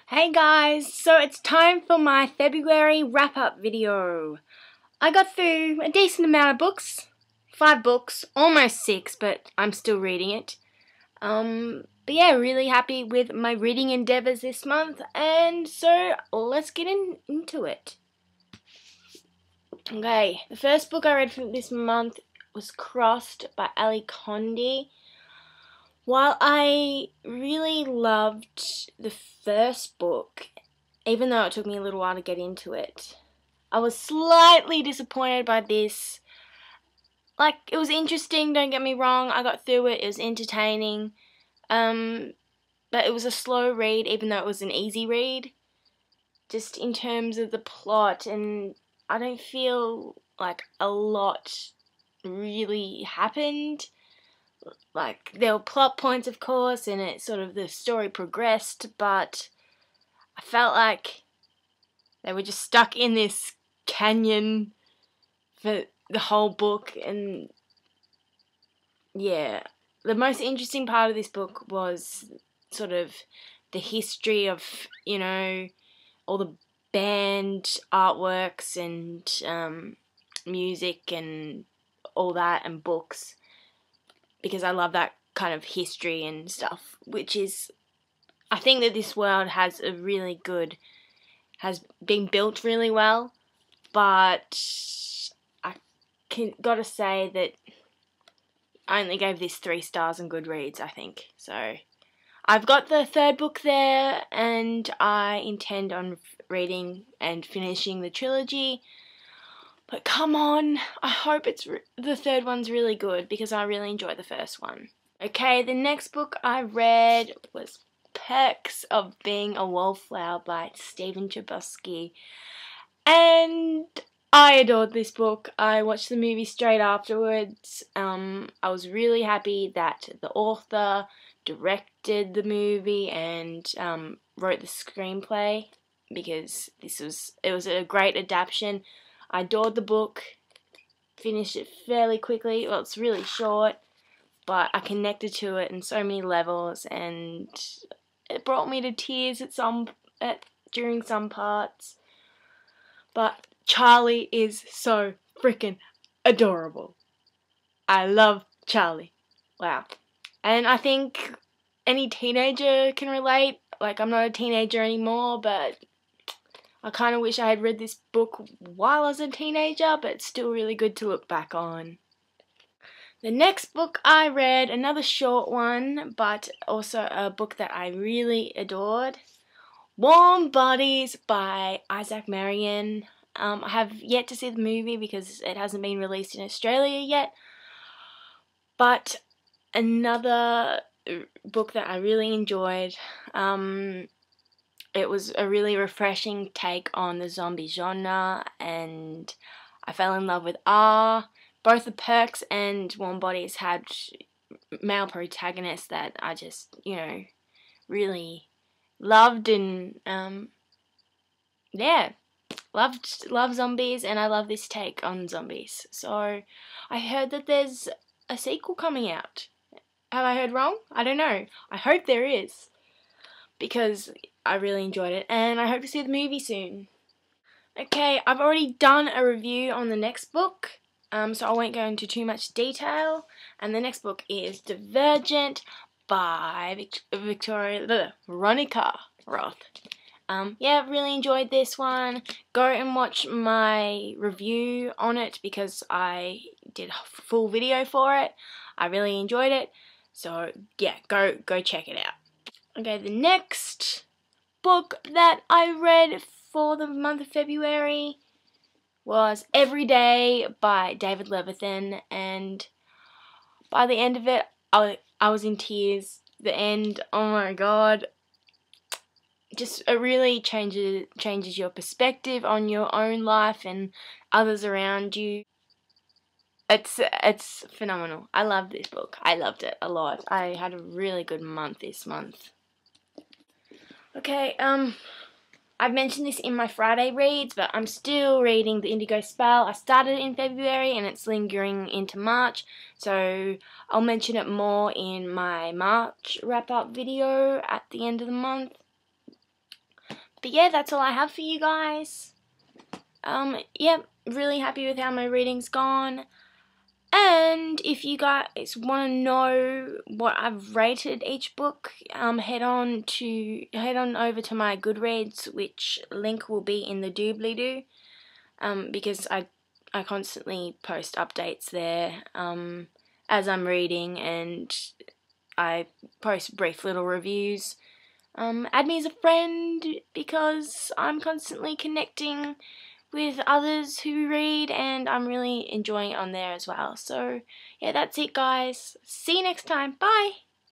Hey guys, so it's time for my February wrap-up video. I got through a decent amount of books, 5 books, almost 6, but I'm still reading it. But yeah, really happy with my reading endeavours this month, and so let's get into it. Okay, the first book I read for this month was Crossed by Ali Condi. While I really loved the first book, even though it took me a little while to get into it, I was slightly disappointed by this. Like, it was interesting, don't get me wrong, I got through it, it was entertaining, but it was a slow read, even though it was an easy read, just in terms of the plot, and I don't feel like a lot really happened. Like, there were plot points, of course, and the story progressed, but I felt like they were just stuck in this canyon for the whole book, and yeah, the most interesting part of this book was sort of the history of, all the band artworks and music and all that, and books, because I love that kind of history and stuff, which is, I think that this world has been built really well, but I gotta say that I only gave this 3 stars on Goodreads, I think. So I've got the 3rd book there, and I intend on reading and finishing the trilogy. But come on, I hope the 3rd one's really good, because I really enjoyed the first one. Okay, the next book I read was Pecks of Being a Wallflower by Stephen Chbosky. And I adored this book. I watched the movie straight afterwards. I was really happy that the author directed the movie and wrote the screenplay, because it was a great adaptation. I adored the book, finished it fairly quickly. Well, it's really short, but I connected to it in so many levels, and it brought me to tears during some parts. But Charlie is so freaking adorable. I love Charlie. Wow. And I think any teenager can relate. Like, I'm not a teenager anymore, but I kind of wish I had read this book while I was a teenager, but it's still really good to look back on. The next book I read, another short one, but also a book that I really adored, Warm Bodies by Isaac Marion. I have yet to see the movie because it hasn't been released in Australia yet, but another book that I really enjoyed. It was a really refreshing take on the zombie genre, and I fell in love with R. Both the Pecks and Warm Bodies had male protagonists that I just, really loved, and love zombies, and I love this take on zombies. So I heard that there's a sequel coming out. Have I heard wrong? I don't know. I hope there is, because I really enjoyed it, and I hope to see the movie soon. Okay, I've already done a review on the next book, so I won't go into too much detail. And the next book is Divergent by Veronica Roth. Yeah, really enjoyed this one. Go and watch my review on it, because I did a full video for it. I really enjoyed it. So yeah, go check it out. Okay, the next book that I read for the month of February was Every Day by David Levithan, and by the end of it, I was in tears. The end, oh my god, just it really changes your perspective on your own life and others around you. It's phenomenal. I love this book. I loved it a lot. I had a really good month this month. Okay, I've mentioned this in my Friday reads, but I'm still reading the Indigo Spell. I started in February and it's lingering into March, so I'll mention it more in my March wrap-up video at the end of the month. But yeah, that's all I have for you guys. Yeah, really happy with how my reading's gone. And if you guys want to know what I've rated each book, head on over to my Goodreads, which link will be in the doobly-doo, because I constantly post updates there as I'm reading, and I post brief little reviews. Add me as a friend, because I'm constantly connecting with others who read, and I'm really enjoying it on there as well. So yeah, that's it guys. See you next time. Bye!